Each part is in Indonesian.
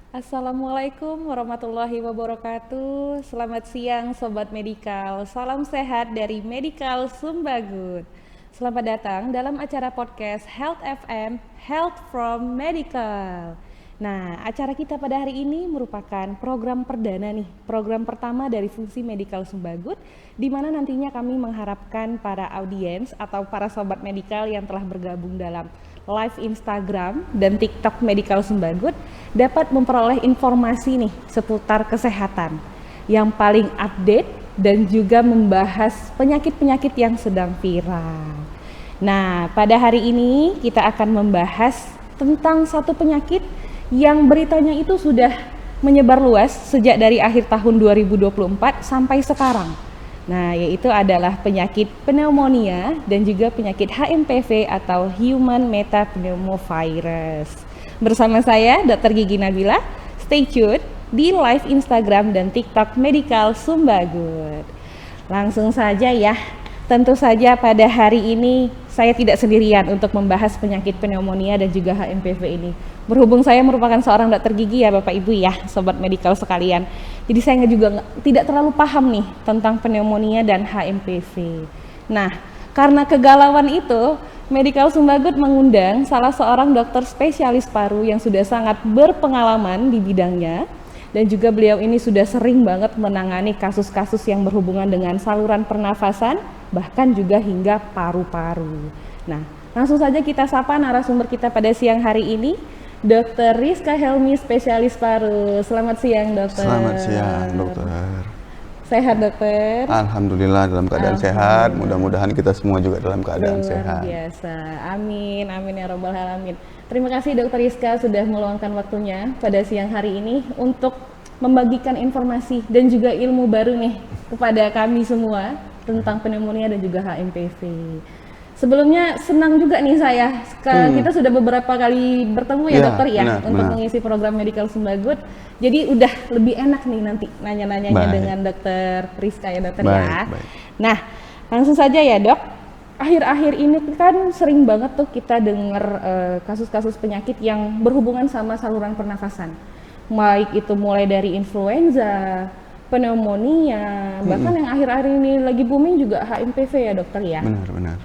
Assalamualaikum warahmatullahi wabarakatuh. Selamat siang Sobat Medikal. Salam sehat dari Medikal Sumbagut. Selamat datang dalam acara podcast Health FM, Health from Medical. Nah, acara kita pada hari ini merupakan program perdana nih, program pertama dari fungsi Medikal Sumbagut, di mana nantinya kami mengharapkan para audiens atau para sobat medikal yang telah bergabung dalam live Instagram dan TikTok Medikal Sumbagut dapat memperoleh informasi nih seputar kesehatan yang paling update dan juga membahas penyakit-penyakit yang sedang viral. Nah, pada hari ini kita akan membahas tentang satu penyakit yang beritanya itu sudah menyebar luas sejak dari akhir tahun 2024 sampai sekarang. Nah, yaitu adalah penyakit pneumonia dan juga penyakit HMPV atau Human Metapneumovirus. Bersama saya, Dr. Gigi Nabila. Stay tune di live Instagram dan TikTok Medikal Sumbagut. Langsung saja ya. Tentu saja pada hari ini saya tidak sendirian untuk membahas penyakit pneumonia dan juga HMPV ini. Berhubung saya merupakan seorang dokter gigi ya Bapak Ibu ya, sobat medikal sekalian. Jadi saya juga tidak terlalu paham nih tentang pneumonia dan HMPV. Nah, karena kegalauan itu, Medikal Sumbagut mengundang salah seorang dokter spesialis paru yang sudah sangat berpengalaman di bidangnya. Dan juga beliau ini sudah sering banget menangani kasus-kasus yang berhubungan dengan saluran pernafasan, bahkan juga hingga paru-paru. Nah, langsung saja kita sapa narasumber kita pada siang hari ini, Dr. Rizka Helmi, spesialis paru. Selamat siang, dokter. Selamat siang, dokter. Sehat, dokter? Alhamdulillah dalam keadaan sehat. Mudah-mudahan kita semua juga dalam keadaan sehat. Luar biasa. Amin, amin ya robbal alamin. Terima kasih Dokter Rizka sudah meluangkan waktunya pada siang hari ini untuk membagikan informasi dan juga ilmu baru nih kepada kami semua tentang pneumonia dan juga HMPV. Sebelumnya senang juga nih saya, kita sudah beberapa kali bertemu ya dokter ya, untuk mengisi program Medikal Sumbagut. Jadi udah lebih enak nih nanti nanya-nanyanya dengan Dokter Rizka ya dokter ya. Nah, langsung saja ya dok. Akhir-akhir ini kan sering banget tuh kita dengar kasus-kasus penyakit yang berhubungan sama saluran pernafasan. Baik itu mulai dari influenza, pneumonia, bahkan yang akhir-akhir ini lagi booming juga HMPV ya dokter ya. Benar.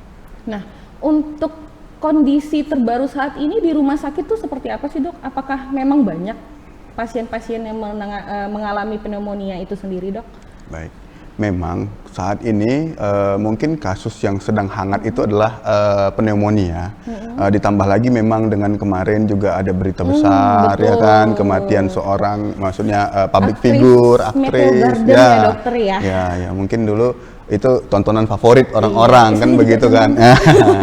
Nah, untuk kondisi terbaru saat ini di rumah sakit tuh seperti apa sih dok? Apakah memang banyak pasien-pasien yang mengalami pneumonia itu sendiri dok? Baik, memang saat ini mungkin kasus yang sedang hangat itu adalah pneumonia. Ditambah lagi memang dengan kemarin juga ada berita besar ya kan, kematian seorang, maksudnya public figure, aktris ya dokter ya. Ya mungkin dulu itu tontonan favorit orang-orang kan begitu kan.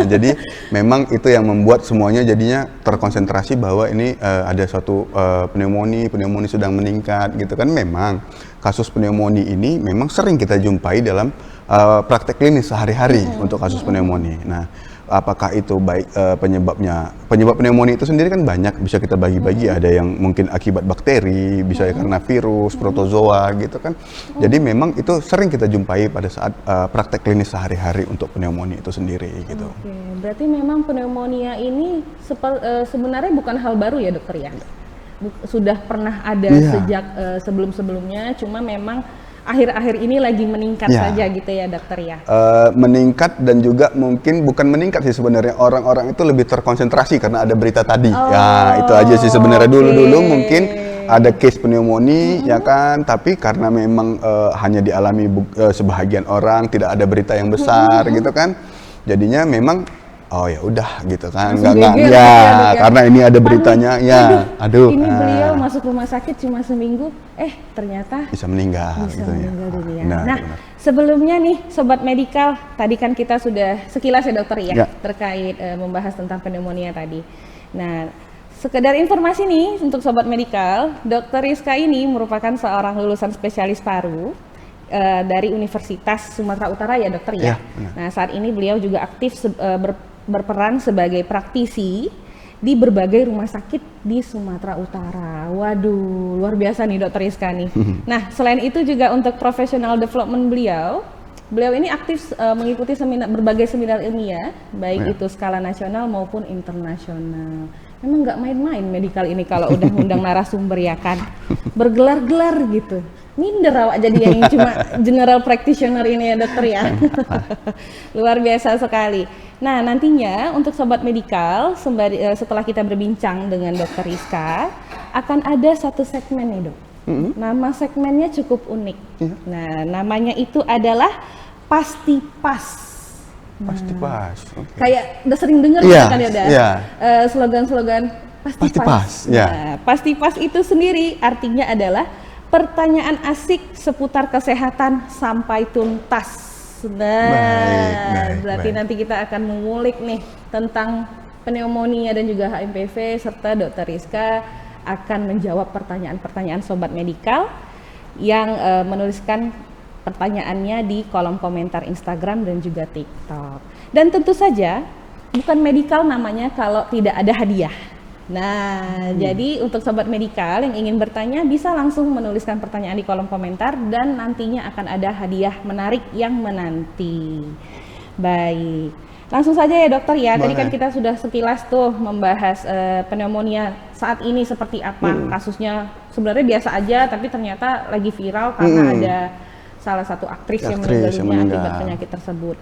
Jadi memang itu yang membuat semuanya jadinya terkonsentrasi bahwa ini ada suatu pneumonia sedang meningkat gitu kan. Memang kasus pneumonia ini memang sering kita jumpai dalam praktek klinis sehari-hari untuk kasus pneumonia. Nah, apakah itu baik penyebab pneumonia itu sendiri kan banyak, bisa kita bagi-bagi. Ada yang mungkin akibat bakteri, bisa karena virus, protozoa gitu kan. Jadi memang itu sering kita jumpai pada saat praktek klinis sehari-hari untuk pneumonia itu sendiri gitu. Oke, berarti memang pneumonia ini sebenarnya bukan hal baru ya dokter ya? Sudah pernah ada sejak sebelum-sebelumnya, cuma memang akhir-akhir ini lagi meningkat saja gitu ya dokter ya? Meningkat dan juga mungkin bukan meningkat sih sebenarnya, orang-orang itu lebih terkonsentrasi karena ada berita tadi. Ya itu aja sih sebenarnya. Dulu mungkin ada case pneumonia ya kan, tapi karena memang hanya dialami sebahagian orang, tidak ada berita yang besar gitu kan, jadinya memang oh ya udah gitu kan, nggak ya karena ini ada beritanya ini beliau masuk rumah sakit cuma seminggu ternyata bisa meninggal gitu dunia. Nah, sebelumnya nih sobat medikal, tadi kan kita sudah sekilas ya dokter ya terkait membahas tentang pneumonia tadi. Nah, sekedar informasi nih untuk sobat medikal, Dokter Rizka ini merupakan seorang lulusan spesialis paru dari Universitas Sumatera Utara ya dokter ya. Nah, saat ini beliau juga aktif berperan sebagai praktisi di berbagai rumah sakit di Sumatera Utara. Waduh, luar biasa nih dokter Rizka nih. Nah, selain itu juga untuk professional development beliau ini aktif mengikuti berbagai seminar ilmiah, baik itu skala nasional maupun internasional. Memang nggak main-main medical ini kalau udah ngundang narasumber ya kan, bergelar-gelar gitu. Minder awak jadi yang cuma general practitioner ini ya dokter ya. Luar biasa sekali. Nah nantinya untuk sobat medical setelah kita berbincang dengan dokter Rizka akan ada satu segmen nih dok. Nama segmennya cukup unik. Nah namanya itu adalah Pasti Pas. Pasti Pas. Okay. Kayak udah sering dengar kan ya udah. Slogan-slogan Pasti Pas. Yeah. Nah, Pasti Pas itu sendiri artinya adalah pertanyaan asik seputar kesehatan sampai tuntas. Nah, berarti nanti kita akan mengulik nih tentang pneumonia dan juga HMPV serta Dokter Rizka akan menjawab pertanyaan-pertanyaan sobat medikal yang menuliskan pertanyaannya di kolom komentar Instagram dan juga TikTok. Dan tentu saja bukan medikal namanya kalau tidak ada hadiah. Nah, jadi untuk sobat medikal yang ingin bertanya bisa langsung menuliskan pertanyaan di kolom komentar dan nantinya akan ada hadiah menarik yang menanti. Baik, langsung saja ya dokter ya. Tadi kan kita sudah sekilas tuh membahas pneumonia saat ini seperti apa. Kasusnya sebenarnya biasa aja tapi ternyata lagi viral karena ada salah satu aktris yang meninggal dunia akibat penyakit tersebut.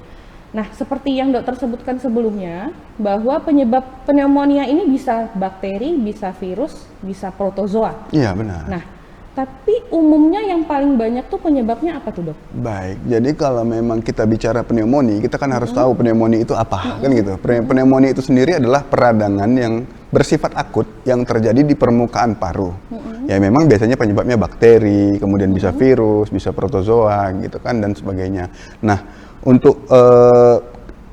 Nah, seperti yang dokter sebutkan sebelumnya, bahwa penyebab pneumonia ini bisa bakteri, bisa virus, bisa protozoa. Iya, benar. Nah, tapi umumnya yang paling banyak tuh penyebabnya apa tuh dok? Baik, jadi kalau memang kita bicara pneumonia, kita kan harus tahu pneumonia itu apa, kan gitu. Pneumonia itu sendiri adalah peradangan yang bersifat akut yang terjadi di permukaan paru. Ya memang biasanya penyebabnya bakteri, kemudian bisa virus, bisa protozoa gitu kan dan sebagainya. Nah, untuk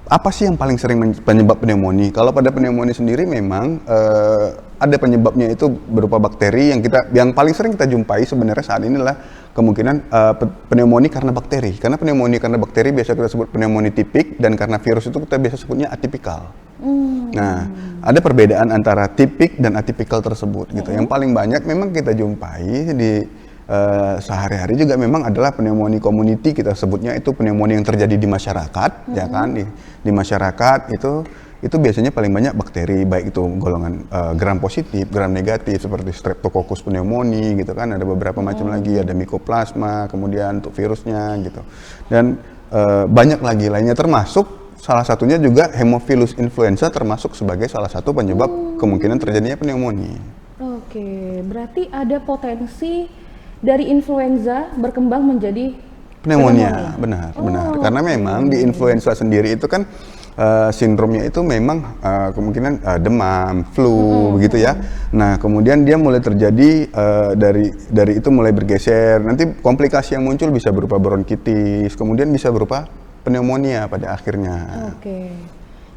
apa sih yang paling sering penyebab pneumonia? Kalau pada pneumonia sendiri memang ada penyebabnya itu berupa bakteri yang paling sering kita jumpai sebenarnya saat ini adalah kemungkinan pneumonia karena bakteri. Karena pneumonia karena bakteri biasa kita sebut pneumonia tipik dan karena virus itu kita biasa sebutnya atipikal. Nah, ada perbedaan antara tipik dan atipikal tersebut gitu. Yang paling banyak memang kita jumpai di sehari-hari juga memang adalah pneumonia community, kita sebutnya itu pneumonia yang terjadi di masyarakat, ya kan di masyarakat itu biasanya paling banyak bakteri, baik itu golongan gram positif, gram negatif seperti Streptococcus pneumoniae gitu kan, ada beberapa macam lagi, ada Mycoplasma, kemudian untuk virusnya gitu, dan banyak lagi lainnya termasuk salah satunya juga Haemophilus influenza termasuk sebagai salah satu penyebab kemungkinan terjadinya pneumonia. Oke, berarti ada potensi dari influenza berkembang menjadi pneumonia. Benar. Karena memang di influenza sendiri itu kan sindromnya itu memang kemungkinan demam, flu begitu ya. Nah, kemudian dia mulai terjadi dari itu mulai bergeser. Nanti komplikasi yang muncul bisa berupa bronkitis, kemudian bisa berupa pneumonia pada akhirnya. Oke.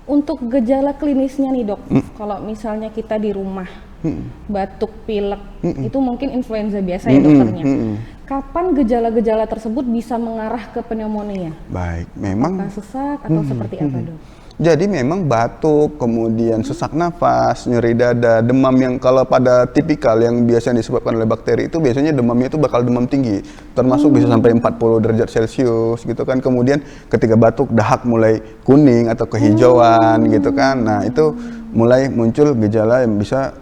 Untuk gejala klinisnya nih dok, kalau misalnya kita di rumah batuk, pilek, itu mungkin influenza biasa ya dokternya. Kapan gejala-gejala tersebut bisa mengarah ke pneumonia? Baik, memang. Apakah sesak atau seperti apa dok? Jadi memang batuk, kemudian sesak nafas, nyeri dada, demam yang kalau pada tipikal yang biasanya disebabkan oleh bakteri itu biasanya demamnya itu bakal demam tinggi, termasuk bisa sampai 40 derajat Celcius gitu kan. Kemudian ketika batuk dahak mulai kuning atau kehijauan gitu kan. Nah, itu mulai muncul gejala yang bisa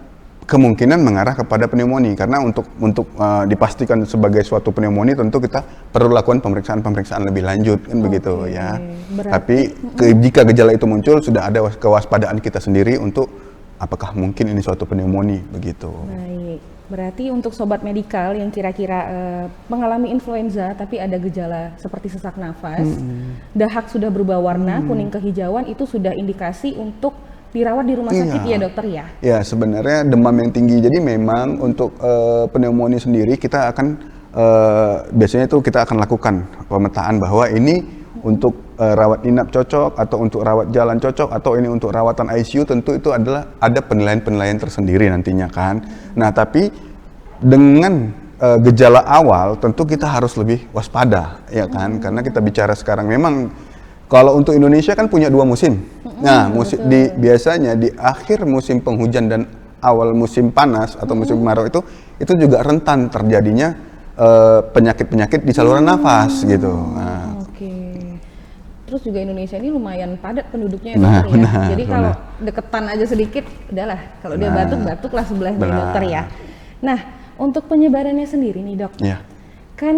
kemungkinan mengarah kepada pneumonia, karena untuk dipastikan sebagai suatu pneumonia tentu kita perlu lakukan pemeriksaan lebih lanjut kan begitu ya. Berarti, tapi jika gejala itu muncul sudah ada kewaspadaan kita sendiri untuk apakah mungkin ini suatu pneumonia begitu. Baik, berarti untuk sobat medikal yang kira-kira mengalami influenza tapi ada gejala seperti sesak nafas, dahak sudah berubah warna kuning kehijauan, itu sudah indikasi untuk dirawat di rumah sakit ya dokter ya? Ya, sebenarnya demam yang tinggi. Jadi memang untuk pneumonia sendiri kita akan biasanya itu kita akan lakukan pemetaan bahwa ini untuk rawat inap cocok atau untuk rawat jalan cocok atau ini untuk rawatan ICU, tentu itu adalah ada penilaian-penilaian tersendiri nantinya kan. Nah, tapi dengan gejala awal tentu kita harus lebih waspada ya kan, karena kita bicara sekarang memang kalau untuk Indonesia kan punya 2 musim. Nah, biasanya di akhir musim penghujan dan awal musim panas atau musim kemarau itu juga rentan terjadinya penyakit-penyakit di saluran nafas gitu. Nah. Oke. Terus juga Indonesia ini lumayan padat penduduknya ya Nah, dokter ya. benar, Jadi kalau benar. deketan aja sedikit, udahlah. Kalau dia Benar. batuk-batuklah sebelahnya Benar. dokter ya. Nah, untuk penyebarannya sendiri nih dok, Ya. kan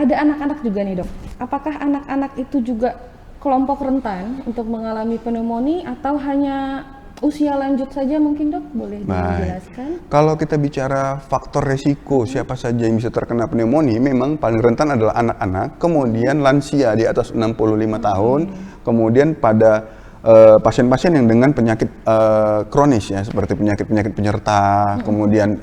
ada anak-anak juga nih dok. Apakah anak-anak itu juga kelompok rentan untuk mengalami pneumonia atau hanya usia lanjut saja mungkin dok? Boleh dijelaskan? Kalau kita bicara faktor resiko siapa saja yang bisa terkena pneumonia, memang paling rentan adalah anak-anak, kemudian lansia di atas 65 tahun, kemudian pada pasien-pasien yang dengan penyakit kronis ya, seperti penyakit-penyakit penyerta, kemudian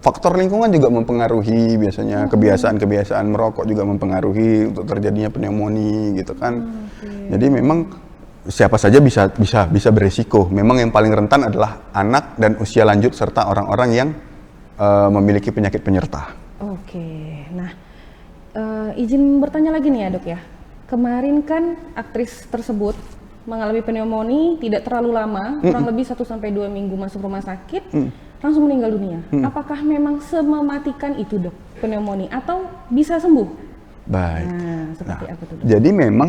faktor lingkungan juga mempengaruhi, biasanya kebiasaan-kebiasaan merokok juga mempengaruhi untuk terjadinya pneumonia gitu kan. Jadi memang siapa saja bisa beresiko. Memang yang paling rentan adalah anak dan usia lanjut serta orang-orang yang memiliki penyakit penyerta. Oke, nah izin bertanya lagi nih ya dok ya. Kemarin kan aktris tersebut mengalami pneumonia tidak terlalu lama, kurang lebih 1-2 minggu masuk rumah sakit, langsung meninggal dunia. Apakah memang semematikan itu dok pneumonia atau bisa sembuh? Baik. Nah, seperti apa tuh dok? Jadi memang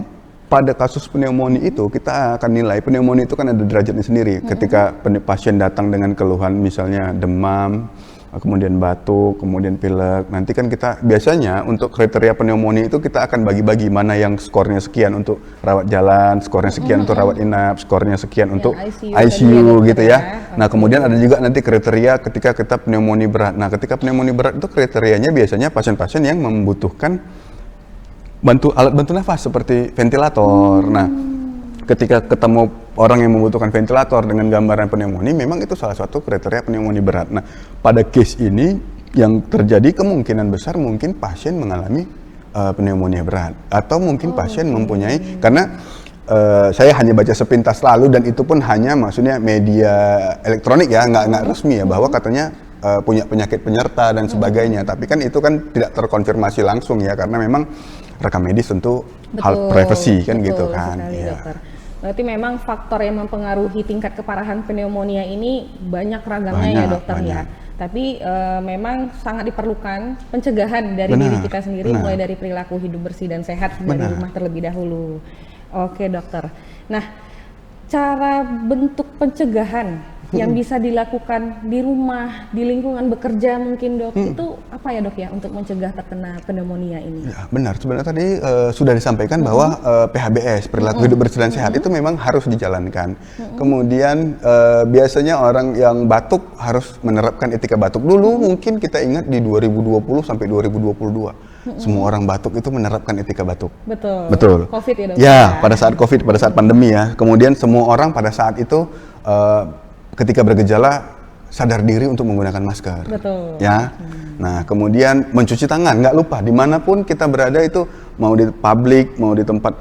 pada kasus pneumonia itu kita akan nilai pneumonia itu kan ada derajatnya sendiri. Ketika pasien datang dengan keluhan misalnya demam, kemudian batuk, kemudian pilek, nanti kan kita biasanya untuk kriteria pneumonia itu kita akan bagi-bagi mana yang skornya sekian untuk rawat jalan, skornya sekian untuk rawat inap, skornya sekian untuk ICU ICU gitu ya. ya. Nah kemudian ada juga nanti kriteria ketika kita pneumonia berat. Nah ketika pneumonia berat itu kriterianya biasanya pasien-pasien yang membutuhkan alat bantu nafas seperti ventilator. Nah, ketika ketemu orang yang membutuhkan ventilator dengan gambaran pneumonia, memang itu salah satu kriteria pneumonia berat. Nah, pada case ini yang terjadi kemungkinan besar mungkin pasien mengalami pneumonia berat atau mungkin pasien mempunyai karena saya hanya baca sepintas lalu dan itu pun hanya maksudnya media elektronik ya, nggak resmi ya bahwa katanya punya penyakit penyerta dan sebagainya. Tapi kan itu kan tidak terkonfirmasi langsung ya karena memang rekam medis tentu hal privasi kan gitu kan. Sekali, Ya. dokter. Berarti memang faktor yang mempengaruhi tingkat keparahan pneumonia ini banyak ragamnya ya dokter ya. Tapi memang sangat diperlukan pencegahan dari diri kita sendiri, mulai dari perilaku hidup bersih dan sehat dari rumah terlebih dahulu. Oke dokter. Nah, cara bentuk pencegahan yang bisa dilakukan di rumah, di lingkungan bekerja mungkin dok, itu apa ya dok ya untuk mencegah terkena pneumonia ini? Ya, benar. Sebenarnya tadi sudah disampaikan bahwa PHBS, perilaku hidup bersih dan sehat, itu memang harus dijalankan. Kemudian biasanya orang yang batuk harus menerapkan etika batuk. Dulu mungkin kita ingat di 2020 sampai 2022. Semua orang batuk itu menerapkan etika batuk. Betul. Betul. COVID ya dok? Ya, pada saat COVID, pada saat pandemi ya. Kemudian semua orang pada saat itu ketika bergejala sadar diri untuk menggunakan masker. Betul. Ya. Nah, kemudian mencuci tangan, nggak lupa dimanapun kita berada itu, mau di publik, mau di tempat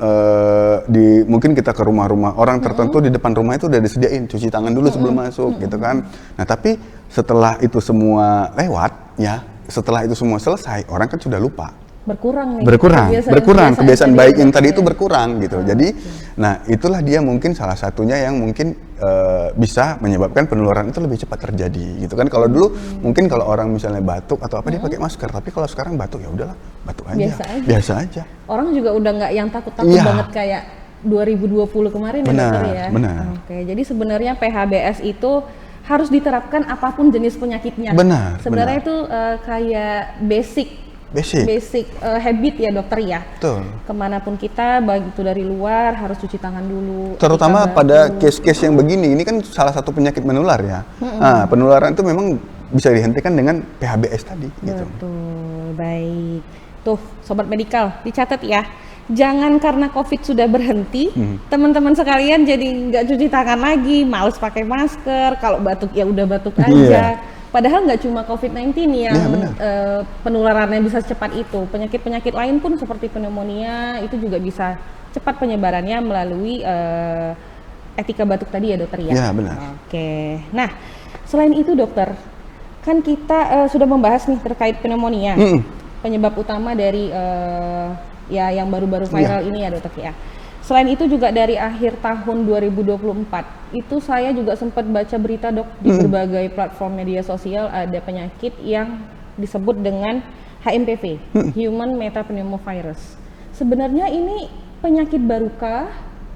mungkin kita ke rumah-rumah orang tertentu di depan rumah itu udah disediain cuci tangan dulu sebelum masuk, gitu kan. Nah, tapi setelah itu semua lewat, ya, setelah itu semua selesai, orang kan sudah lupa. Berkurang Kebiasaan baik yang tadi itu berkurang gitu. Jadi, nah itulah dia mungkin salah satunya yang mungkin bisa menyebabkan penularan itu lebih cepat terjadi gitu kan. Kalau dulu mungkin kalau orang misalnya batuk atau apa dia pakai masker, tapi kalau sekarang batuk ya udahlah batuk aja. Biasa aja. Orang juga udah nggak yang takut-takut banget kayak 2020 kemarin ya dokter ya. Benar. Oke, jadi sebenarnya PHBS itu harus diterapkan apapun jenis penyakitnya. Benar. Sebenarnya itu kayak basic habit ya dokter ya. Betul. Kemanapun kita, baik itu dari luar harus cuci tangan dulu. Terutama pada case-case yang begini, ini kan salah satu penyakit menular ya. Nah, penularan itu memang bisa dihentikan dengan PHBS tadi. Gitu. Betul, baik. Tuh, sobat medikal, dicatat ya. Jangan karena COVID sudah berhenti, teman-teman sekalian jadi nggak cuci tangan lagi, males pakai masker. Kalau batuk ya udah batuk aja. Padahal nggak cuma COVID-19 yang penularannya bisa secepat itu. Penyakit-penyakit lain pun seperti pneumonia itu juga bisa cepat penyebarannya melalui etika batuk tadi ya dokter ya? Ya benar. Oke, nah selain itu dokter, kan kita sudah membahas nih terkait pneumonia, penyebab utama dari ya yang baru-baru viral ini ya dokter ya. Selain itu juga dari akhir tahun 2024, itu saya juga sempat baca berita dok di berbagai platform media sosial ada penyakit yang disebut dengan HMPV, Human Metapneumovirus. Sebenarnya ini penyakit barukah?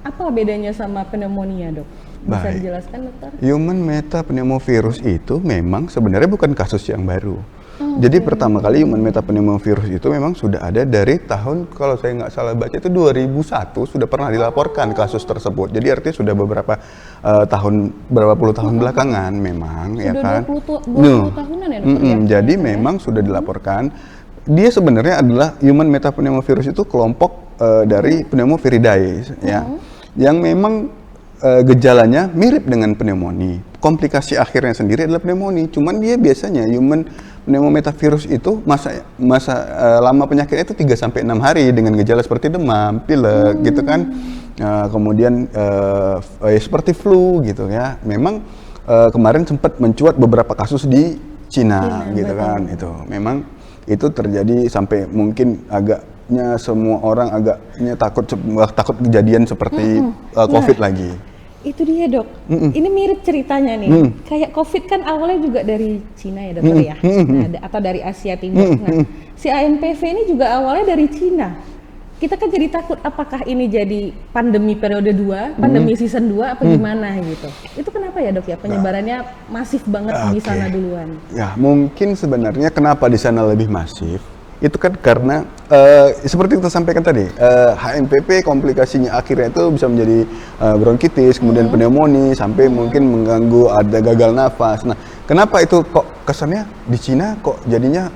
Apa bedanya sama pneumonia, Dok? Bisa Baik. dijelaskan, Dokter? Human metapneumovirus itu memang sebenarnya bukan kasus yang baru. Jadi pertama kali human metapneumovirus itu memang sudah ada dari tahun, kalau saya nggak salah baca itu 2001 sudah pernah dilaporkan kasus tersebut. Jadi artinya sudah beberapa berapa puluh tahun belakangan memang, ya Sudah kan? 20 tahunan ya, Dokter? Ya? Jadi memang sudah dilaporkan. Dia sebenarnya adalah human metapneumovirus itu kelompok dari pneumoviridae, ya, yang memang gejalanya mirip dengan pneumonia. Komplikasi akhirnya sendiri adalah pneumonia. Cuman dia biasanya human pneumometavirus itu masa lama penyakitnya itu 3 sampai 6 hari dengan gejala seperti demam, pilek gitu kan. Kemudian seperti flu gitu ya. Memang kemarin sempat mencuat beberapa kasus di Cina gitu kan. Itu memang itu terjadi sampai mungkin agaknya semua orang agaknya takut kejadian seperti COVID lagi. Itu dia, Dok. Ini mirip ceritanya nih. Kayak COVID kan awalnya juga dari Cina ya, Dokter ya? Nah, atau dari Asia Timur. Nah, si ANPV ini juga awalnya dari Cina. Kita kan jadi takut apakah ini jadi pandemi periode 2, pandemi season 2 apa gimana gitu. Itu kenapa ya, Dok ya? Penyebarannya masif banget di sana duluan. Ya, mungkin sebenarnya kenapa di sana lebih masif? Itu kan karena seperti kita sampaikan tadi, HMPV komplikasinya akhirnya itu bisa menjadi bronkitis, kemudian pneumonia, sampai mungkin mengganggu ada gagal nafas. Nah, kenapa itu kok kesannya di Cina kok jadinya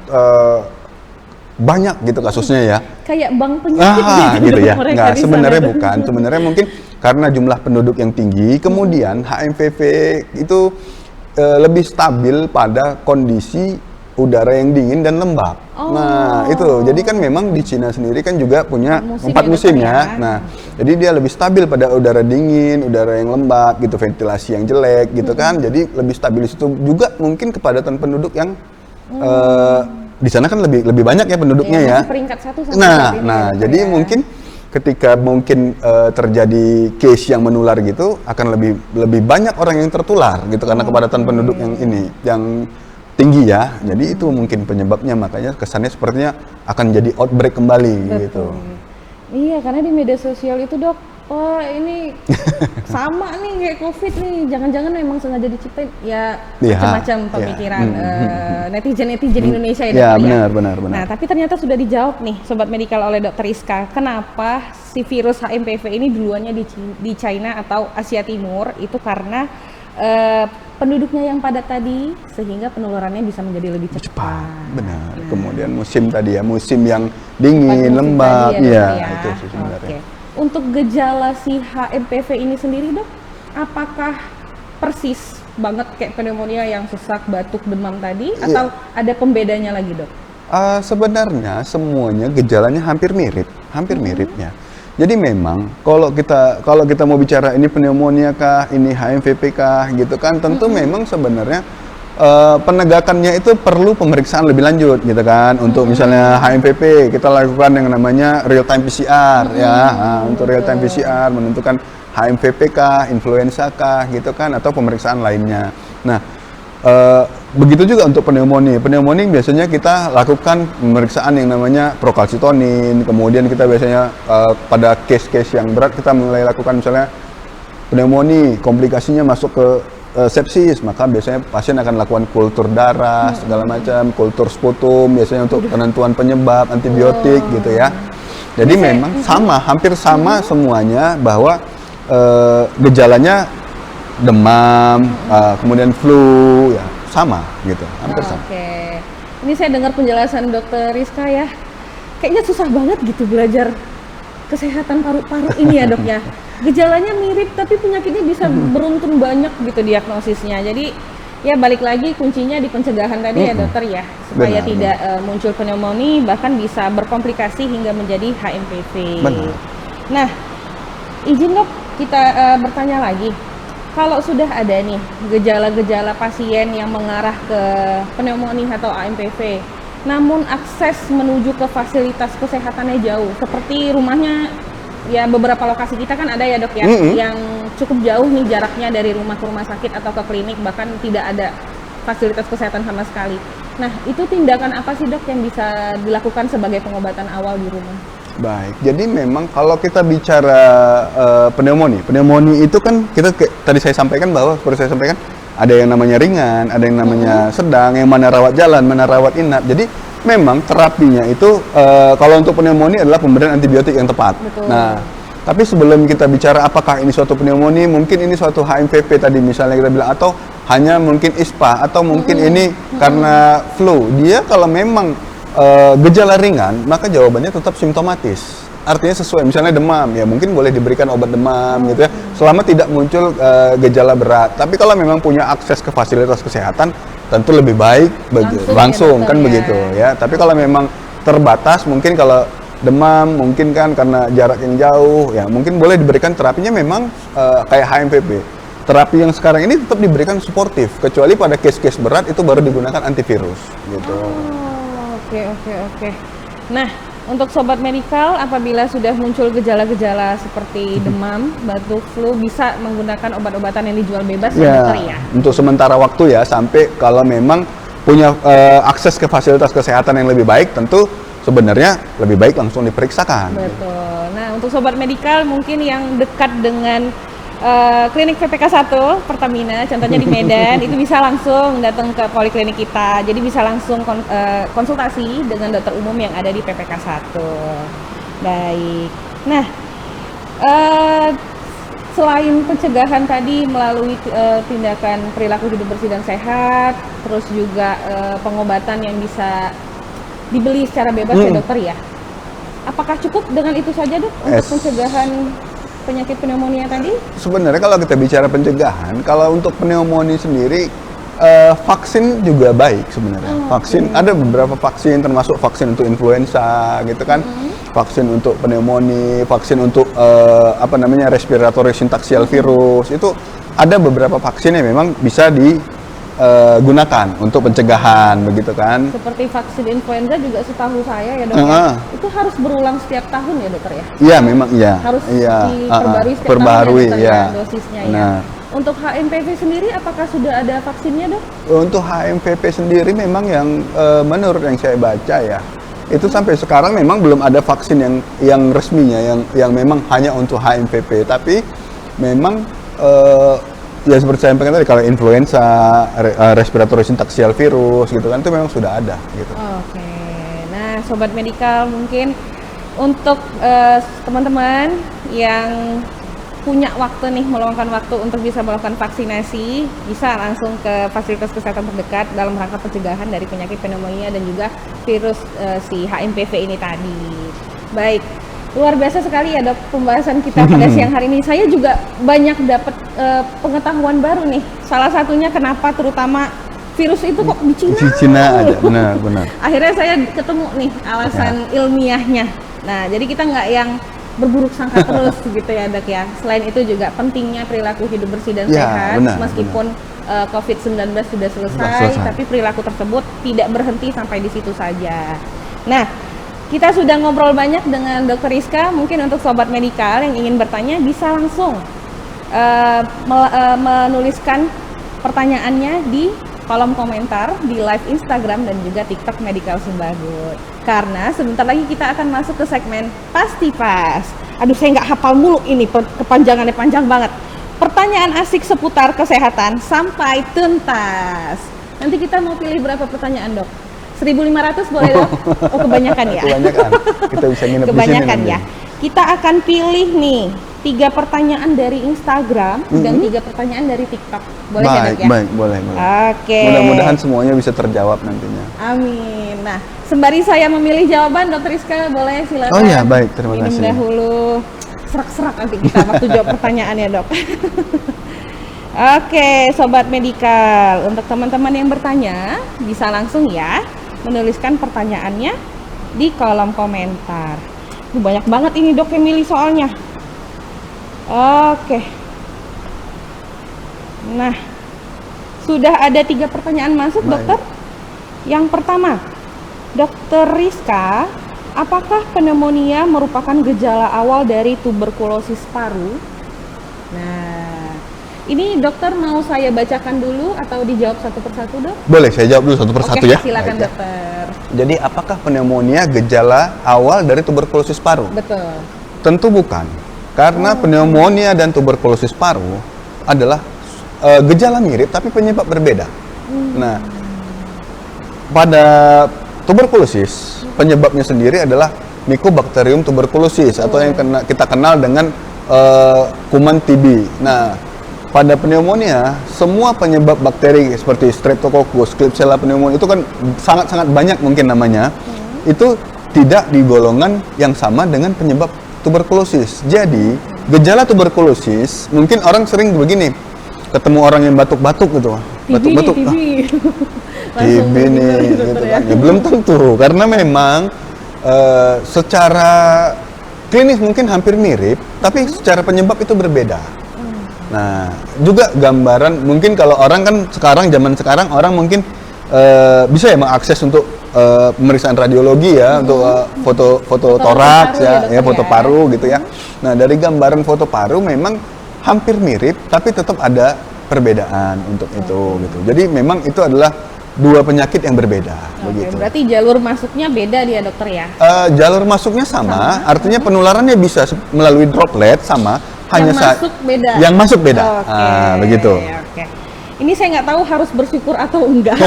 banyak gitu kasusnya ya? Kayak bank penyakit gitu ya. mereka Nggak, di sebenarnya sana. bukan. Sebenarnya mungkin karena jumlah penduduk yang tinggi, kemudian HMPV itu lebih stabil pada kondisi udara yang dingin dan lembab. Nah, itu. Jadi kan memang di Cina sendiri kan juga punya 4 musim ya. Nah, jadi dia lebih stabil pada udara dingin, udara yang lembab gitu, ventilasi yang jelek gitu kan. Jadi lebih stabil di situ juga mungkin kepadatan penduduk yang di sana kan lebih banyak ya penduduknya ya. Peringkat 1 sampai saat ini. Nah, jadi mungkin ketika mungkin terjadi case yang menular gitu akan lebih banyak orang yang tertular gitu karena kepadatan penduduk yang ini yang tinggi ya. Jadi itu mungkin penyebabnya, makanya kesannya sepertinya akan jadi outbreak kembali gitu. Iya, karena di media sosial itu, Dok, wah ini sama nih kayak COVID nih, jangan-jangan memang sengaja diciptain ya, macam-macam pemikiran netizen Indonesia ya, Dok. Ya, benar. Nah, tapi ternyata sudah dijawab nih Sobat Medikal oleh Dr. Rizka, kenapa si virus HMPV ini duluannya di China atau Asia Timur, itu karena penduduknya yang padat tadi, sehingga penularannya bisa menjadi lebih cepat. Benar. Kemudian musim tadi ya, musim yang dingin, lembab, ya, itu sih sebenarnya. Untuk gejala si HMPV ini sendiri, Dok, apakah persis banget kayak pneumonia yang sesak, batuk, demam tadi, atau ada pembedanya lagi, Dok? Sebenarnya semuanya gejalanya hampir mirip ya. Jadi memang kalau kita mau bicara ini pneumonia kah, ini HMPV kah gitu kan, tentu memang sebenarnya penegakannya itu perlu pemeriksaan lebih lanjut gitu kan. Untuk misalnya HMPV kita lakukan yang namanya real time PCR ya. Untuk real time PCR menentukan HMPV kah, influenza kah gitu kan, atau pemeriksaan lainnya. Nah, begitu juga untuk pneumonia. Pneumonia biasanya kita lakukan pemeriksaan yang namanya prokalsitonin. Kemudian kita biasanya pada case-case yang berat kita mulai lakukan misalnya pneumonia, komplikasinya masuk ke sepsis, maka biasanya pasien akan lakukan kultur darah segala macam, kultur sputum biasanya untuk penentuan penyebab, antibiotik gitu ya. Jadi memang hampir sama semuanya, bahwa gejalanya demam, kemudian flu, ya sama gitu, hampir sama. Oke, ini saya dengar penjelasan Dokter Rizka ya, kayaknya susah banget gitu belajar kesehatan paru-paru ini ya, Dok ya. Gejalanya mirip tapi penyakitnya bisa beruntun banyak gitu diagnosisnya. Jadi ya balik lagi kuncinya di pencegahan tadi ya, Dokter ya, supaya tidak muncul pneumonia, bahkan bisa berkomplikasi hingga menjadi HMPV. Benar. Nah, izin Dok kita bertanya lagi. Kalau sudah ada nih gejala-gejala pasien yang mengarah ke pneumonia atau HMPV, namun akses menuju ke fasilitas kesehatannya jauh, seperti rumahnya ya, beberapa lokasi kita kan ada ya, Dok ya, yang cukup jauh nih jaraknya dari rumah ke rumah sakit atau ke klinik, bahkan tidak ada fasilitas kesehatan sama sekali. Nah, itu tindakan apa sih, Dok, yang bisa dilakukan sebagai pengobatan awal di rumah? Baik, jadi memang kalau kita bicara pneumonia itu kan tadi saya sampaikan bahwa seperti saya sampaikan ada yang namanya ringan, ada yang namanya sedang, yang mana rawat jalan, mana rawat inap. Jadi memang terapinya itu kalau untuk pneumonia adalah pemberian antibiotik yang tepat. Betul. Nah, tapi sebelum kita bicara apakah ini suatu pneumonia, mungkin ini suatu HMPV tadi misalnya kita bilang, atau hanya mungkin ISPA, atau mungkin ini karena flu. Dia kalau memang gejala ringan, maka jawabannya tetap simptomatis. Artinya sesuai, misalnya demam, ya mungkin boleh diberikan obat demam gitu ya, selama tidak muncul gejala berat. Tapi kalau memang punya akses ke fasilitas kesehatan, tentu lebih baik langsung kan begitu ya. Tapi kalau memang terbatas, mungkin kalau demam, mungkin kan karena jarak yang jauh, ya mungkin boleh diberikan terapinya memang kayak HMPV. Terapi yang sekarang ini tetap diberikan suportif, kecuali pada case-case berat itu baru digunakan antivirus gitu. Oke. Nah, untuk sobat medikal, apabila sudah muncul gejala-gejala seperti demam, batuk, flu, bisa menggunakan obat-obatan yang dijual bebas ya, dokter ya? Untuk sementara waktu ya, sampai kalau memang punya akses ke fasilitas kesehatan yang lebih baik, tentu sebenarnya lebih baik langsung diperiksakan. Betul. Nah, untuk sobat medikal mungkin yang dekat dengan klinik PPK 1 Pertamina, contohnya di Medan, itu bisa langsung datang ke poliklinik kita. Jadi bisa langsung konsultasi dengan dokter umum yang ada di PPK 1. Baik. Nah, selain pencegahan tadi melalui tindakan perilaku hidup bersih dan sehat, terus juga pengobatan yang bisa dibeli secara bebas ya dokter ya. Apakah cukup dengan itu saja dok untuk pencegahan penyakit pneumonia tadi? Sebenarnya kalau kita bicara pencegahan, kalau untuk pneumonia sendiri vaksin juga baik sebenarnya. Vaksin ada beberapa vaksin, termasuk vaksin untuk influenza gitu kan, vaksin untuk pneumonia, vaksin untuk respiratory syncytial virus, itu ada beberapa vaksin yang memang bisa digunakan untuk pencegahan begitu kan. Seperti vaksin influenza juga setahu saya ya dok, itu harus berulang setiap tahun ya dokter ya? Iya memang iya. Harus diperbarui setiap tahun ya dokter ya dosisnya ya. Untuk HMPV sendiri apakah sudah ada vaksinnya dok? Untuk HMPV sendiri memang yang menurut yang saya baca ya, itu sampai sekarang memang belum ada vaksin yang resminya yang memang hanya untuk HMPV, tapi memang ya seperti saya sampaikan tadi, kalau influenza, respiratory syncytial virus gitu kan, itu memang sudah ada gitu. Oke. Nah, sobat medikal, mungkin untuk teman-teman yang punya waktu nih, meluangkan waktu untuk bisa melakukan vaksinasi, bisa langsung ke fasilitas kesehatan terdekat dalam rangka pencegahan dari penyakit pneumonia dan juga virus si HMPV ini tadi. Baik. Luar biasa sekali ya dok pembahasan kita pada siang hari ini. Saya juga banyak dapat pengetahuan baru nih. Salah satunya kenapa terutama virus itu kok di Cina. Di Cina ada, benar. Akhirnya saya ketemu nih alasan ilmiahnya. Nah, jadi kita nggak yang berburuk sangka terus gitu ya dok ya. Selain itu juga pentingnya perilaku hidup bersih dan sehat. Meskipun COVID-19 sudah selesai, tapi perilaku tersebut tidak berhenti sampai di situ saja. Nah, kita sudah ngobrol banyak dengan Dr. Rizka. Mungkin untuk sobat medikal yang ingin bertanya bisa langsung menuliskan pertanyaannya di kolom komentar di live Instagram dan juga TikTok Medical Sumbagut. Karena sebentar lagi kita akan masuk ke segmen Pasti Pas. Aduh, saya nggak hafal mulu ini, kepanjangannya panjang banget. Pertanyaan asik seputar kesehatan sampai tuntas. Nanti kita mau pilih berapa pertanyaan dok? 1.500 boleh dok? Oh kebanyakan ya? Kebanyakan, kita bisa nginep kebanyakan di sini ya. Kita akan pilih nih 3 pertanyaan dari Instagram dan 3 pertanyaan dari TikTok. Boleh ya dok ya? Baik, boleh. Oke. Mudah-mudahan semuanya bisa terjawab nantinya. Amin. Nah, sembari saya memilih jawaban, Dr. Rizka boleh silakan. Oh iya, baik, terima kasih. Minum dahulu. Serak-serak nanti kita waktu jawab pertanyaannya dok. Oke, sobat medikal, untuk teman-teman yang bertanya bisa langsung ya menuliskan pertanyaannya di kolom komentar. Banyak banget ini dok yang milih soalnya. Oke. Nah, sudah ada 3 pertanyaan masuk. Baik. Dokter. Yang pertama, Dr. Rizka, apakah pneumonia merupakan gejala awal dari tuberkulosis paru? Nah, ini dokter mau saya bacakan dulu atau dijawab satu persatu dok? Boleh, saya jawab dulu satu persatu ya. Silakan baik, dokter. Jadi apakah pneumonia gejala awal dari tuberkulosis paru? Betul. Tentu bukan. Karena pneumonia dan tuberkulosis paru adalah gejala mirip tapi penyebab berbeda. Nah, pada tuberkulosis penyebabnya sendiri adalah Mycobacterium tuberculosis atau yang kita kenal dengan kuman TB. Nah, pada pneumonia semua penyebab bakteri seperti Streptococcus, Klebsiella pneumoniae itu kan sangat-sangat banyak mungkin namanya. Itu tidak di golongan yang sama dengan penyebab tuberkulosis. Jadi, gejala tuberkulosis mungkin orang sering begini, ketemu orang yang batuk-batuk gitu. Batuk-batuk. TB nih gitu kan. Ya, belum tentu karena memang secara klinis mungkin hampir mirip, tapi secara penyebab itu berbeda. Nah, juga gambaran mungkin kalau orang kan sekarang zaman sekarang orang mungkin bisa ya mengakses untuk pemeriksaan radiologi ya, untuk foto toraks ya, foto paru gitu ya. Nah, dari gambaran foto paru memang hampir mirip, tapi tetap ada perbedaan untuk itu gitu. Jadi memang itu adalah dua penyakit yang berbeda. Begitu. Berarti jalur masuknya beda dia dokter ya? Jalur masuknya sama, artinya penularannya bisa melalui droplet sama. Hanya masuk beda. Yang masuk beda. Begitu. Oke. Ini saya nggak tahu harus bersyukur atau enggak.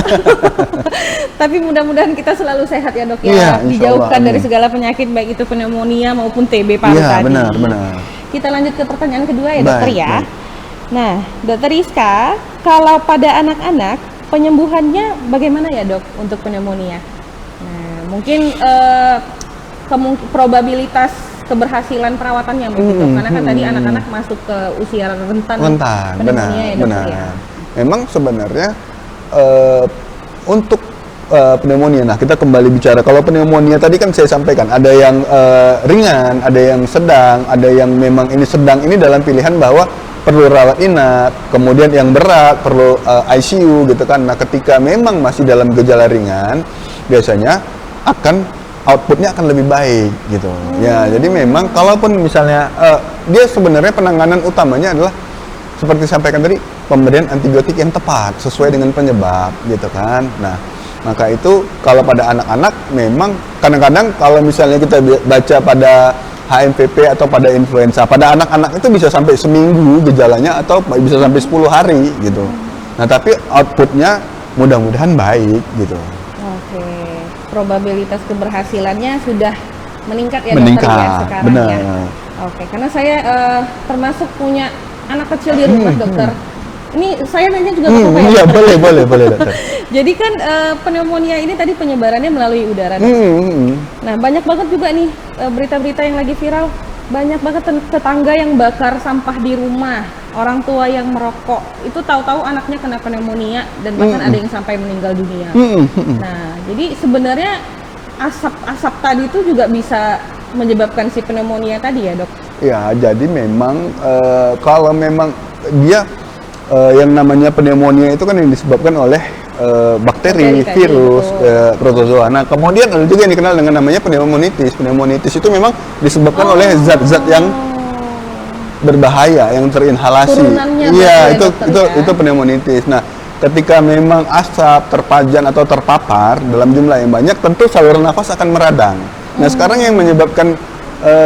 Tapi mudah-mudahan kita selalu sehat ya dok ya. Iya, dijauhkan dari segala penyakit baik itu pneumonia maupun TB paru tadi. Iya, benar. Kita lanjut ke pertanyaan kedua ya dokter ya. Baik. Nah, dokter Rizka, kalau pada anak-anak penyembuhannya bagaimana ya dok untuk pneumonia? Nah, mungkin probabilitas keberhasilan perawatannya begitu, karena kan tadi anak-anak masuk ke usia rentan pneumonia ya dok ya. Memang sebenarnya untuk pneumonia, nah kita kembali bicara kalau pneumonia tadi kan saya sampaikan ada yang ringan, ada yang sedang, ada yang memang ini sedang, ini dalam pilihan bahwa perlu rawat inap, kemudian yang berat perlu ICU gitu kan. Nah, ketika memang masih dalam gejala ringan, biasanya outputnya akan lebih baik gitu. Ya, jadi memang kalaupun misalnya dia sebenarnya penanganan utamanya adalah seperti sampaikan tadi, pemberian antibiotik yang tepat sesuai dengan penyebab gitu kan. Nah, maka itu kalau pada anak-anak memang kadang-kadang kalau misalnya kita baca pada HMPV atau pada influenza, pada anak-anak itu bisa sampai seminggu gejalanya atau bisa sampai 10 hari gitu. Nah, tapi outputnya mudah-mudahan baik gitu. Oke, probabilitas keberhasilannya sudah meningkat ya meningkat, dokter ya sekarang benar. Ya. Oke, karena saya termasuk punya anak kecil di rumah dokter. Ini saya nanya juga ke Bapak ya? Iya, boleh dokter. Jadi kan pneumonia ini tadi penyebarannya melalui udara. Nah, banyak banget juga nih berita-berita yang lagi viral. Banyak banget tetangga yang bakar sampah di rumah, orang tua yang merokok. Itu tahu-tahu anaknya kena pneumonia dan bahkan ada yang sampai meninggal dunia. Nah, jadi sebenarnya asap tadi itu juga bisa menyebabkan si pneumonia tadi ya, Dok? Ya, jadi memang kalau memang dia yang namanya pneumonia itu kan yang disebabkan oleh bakteri, virus, protozoa. Nah, kemudian ada juga yang dikenal dengan namanya pneumonitis. Pneumonitis itu memang disebabkan oleh zat-zat yang berbahaya, yang terinhalasi. Iya, itu pneumonitis. Nah, ketika memang asap, terpajan atau terpapar dalam jumlah yang banyak, tentu saluran nafas akan meradang. Nah, sekarang yang menyebabkan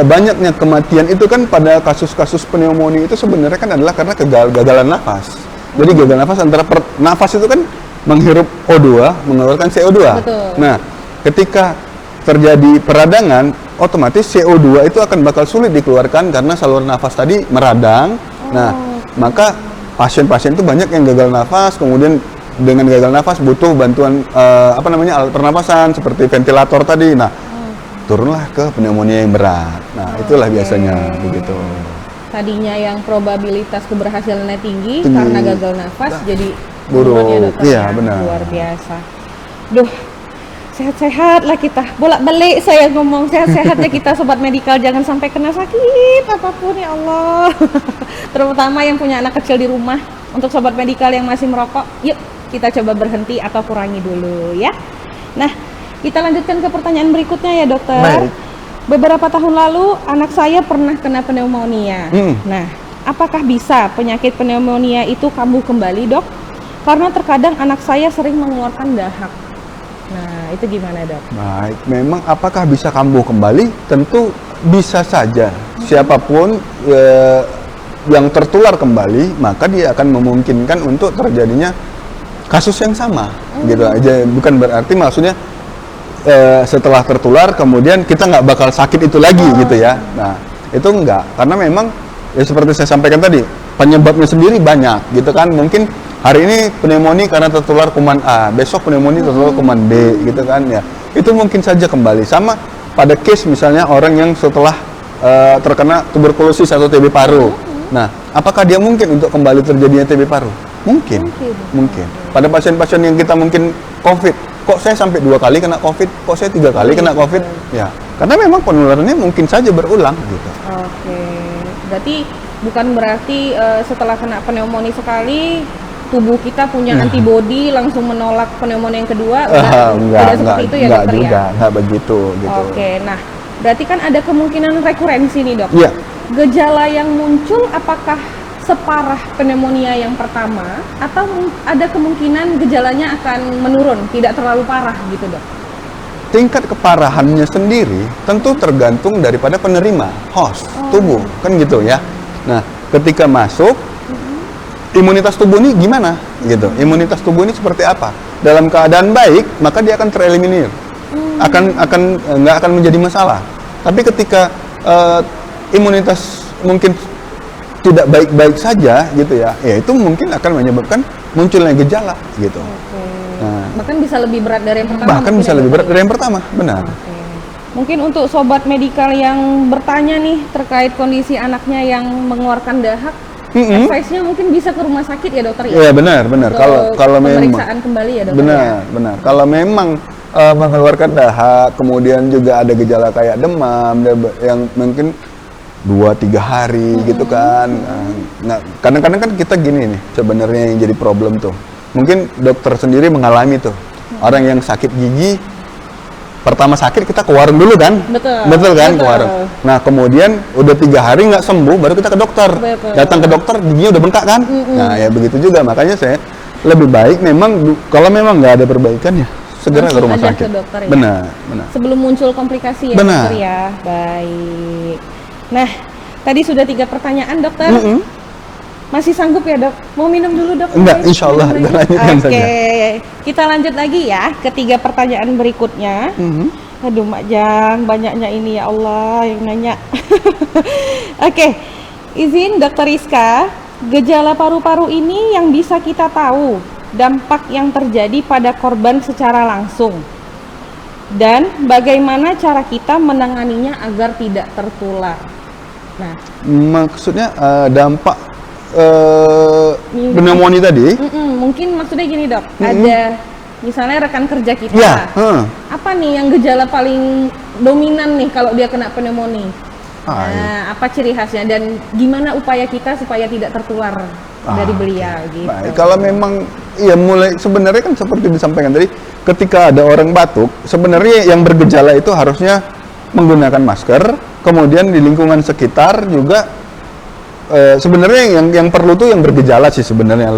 banyaknya kematian itu kan pada kasus-kasus pneumonia itu sebenarnya kan adalah karena kegagalan nafas. Jadi gagal nafas antara nafas itu kan menghirup O2, mengeluarkan CO2. Betul. Nah, ketika terjadi peradangan, otomatis CO2 itu akan bakal sulit dikeluarkan karena saluran nafas tadi meradang. Nah, maka pasien-pasien itu banyak yang gagal nafas, kemudian dengan gagal nafas butuh bantuan alat pernapasan seperti ventilator tadi. Nah, turunlah ke pneumonia yang berat. Nah, itulah biasanya begitu. Tadinya yang probabilitas keberhasilannya tinggi karena gagal nafas jadi buruk. Iya, benar. Luar biasa. Duh, sehat-sehat lah kita. Bolak-balik saya ngomong sehat-sehat ya kita sobat medikal, jangan sampai kena sakit apapun ya Allah. Terutama yang punya anak kecil di rumah. Untuk sobat medikal yang masih merokok, yuk kita coba berhenti atau kurangi dulu ya. Nah, kita lanjutkan ke pertanyaan berikutnya ya dokter. Baik. Beberapa tahun lalu anak saya pernah kena pneumonia. Nah, apakah bisa penyakit pneumonia itu kambuh kembali dok? Karena terkadang anak saya sering mengeluarkan dahak. Nah, itu gimana dok? Baik, memang apakah bisa kambuh kembali? Tentu bisa saja. Siapapun yang tertular kembali, maka dia akan memungkinkan untuk terjadinya kasus yang sama, gitu aja. Bukan berarti maksudnya setelah tertular kemudian kita nggak bakal sakit itu lagi, gitu ya. Nah, itu enggak, karena memang ya seperti saya sampaikan tadi, penyebabnya sendiri banyak, gitu kan. Mungkin hari ini pneumonia karena tertular kuman A, besok pneumonia tertular kuman B, gitu kan ya. Itu mungkin saja kembali. Sama pada case misalnya orang yang setelah terkena tuberkulosis atau TB paru. Nah, apakah dia mungkin untuk kembali terjadinya TB paru? Mungkin. Pada pasien-pasien yang kita mungkin COVID, kok saya sampai 2 kali kena COVID, kok saya 3 kali kena COVID? Ya, karena memang penularannya mungkin saja berulang gitu. Oke, berarti bukan berarti setelah kena pneumonia sekali tubuh kita punya antibodi langsung menolak pneumonia yang kedua. Tidak seperti itu ya dokter juga, ya? Enggak begitu gitu. Oke, nah berarti kan ada kemungkinan rekurensi nih dok. Iya. Gejala yang muncul apakah separah pneumonia yang pertama atau ada kemungkinan gejalanya akan menurun, tidak terlalu parah gitu dok? Tingkat keparahannya sendiri tentu tergantung daripada penerima, host, tubuh, kan gitu ya. Nah, ketika masuk, imunitas tubuh ini gimana? Gitu. Imunitas tubuh ini seperti apa? Dalam keadaan baik, maka dia akan tereliminir, nggak akan menjadi masalah. Tapi ketika imunitas mungkin tidak baik-baik saja, gitu ya, ya itu mungkin akan menyebabkan munculnya gejala, gitu. Nah, bahkan bisa lebih berat dari yang pertama. Bahkan bisa lebih berat dari yang pertama, benar. Mungkin untuk sobat medikal yang bertanya nih terkait kondisi anaknya yang mengeluarkan dahak, advice-nya mungkin bisa ke rumah sakit ya dokter ya? Iya benar. Kalau memang pemeriksaan kembali ya dokter. Benar. Kalau memang mengeluarkan dahak, kemudian juga ada gejala kayak demam, yang mungkin 2-3 hari gitu kan. Nah, kadang-kadang kan kita gini nih, sebenarnya yang jadi problem tuh. Mungkin dokter sendiri mengalami tuh. Orang yang sakit gigi, pertama sakit kita ke warung dulu kan? Betul kan, ke warung. Nah, kemudian udah 3 hari nggak sembuh, baru kita ke dokter. Datang ke dokter, giginya udah bengkak kan? Nah, ya begitu juga. Makanya saya lebih baik memang, kalau memang nggak ada perbaikan ya, segera ke rumah sakit. Ke dokter, ya? Benar. Sebelum muncul komplikasi ya dokter ya. Baik. Nah, tadi sudah 3 pertanyaan dokter. Masih sanggup ya dok? Mau minum dulu dok? Enggak, insya Allah kita lanjutkan saja. Kita lanjut lagi ya ke 3 pertanyaan berikutnya. Aduh Mak Jang, banyaknya ini ya Allah yang nanya. Oke, izin dokter Rizka, gejala paru-paru ini yang bisa kita tahu dampak yang terjadi pada korban secara langsung. Dan bagaimana cara kita menanganinya agar tidak tertular? Nah, maksudnya dampak pneumonia tadi? Mungkin maksudnya gini dok, ada misalnya rekan kerja kita, apa nih yang gejala paling dominan nih kalau dia kena pneumonia? Nah, apa ciri khasnya dan gimana upaya kita supaya tidak tertular dari beliau gitu? Baik, kalau memang ya mulai sebenarnya kan seperti disampaikan tadi, ketika ada orang batuk, sebenarnya yang bergejala itu harusnya menggunakan masker, kemudian di lingkungan sekitar juga sebenarnya yang perlu tuh yang bergejala sih sebenarnya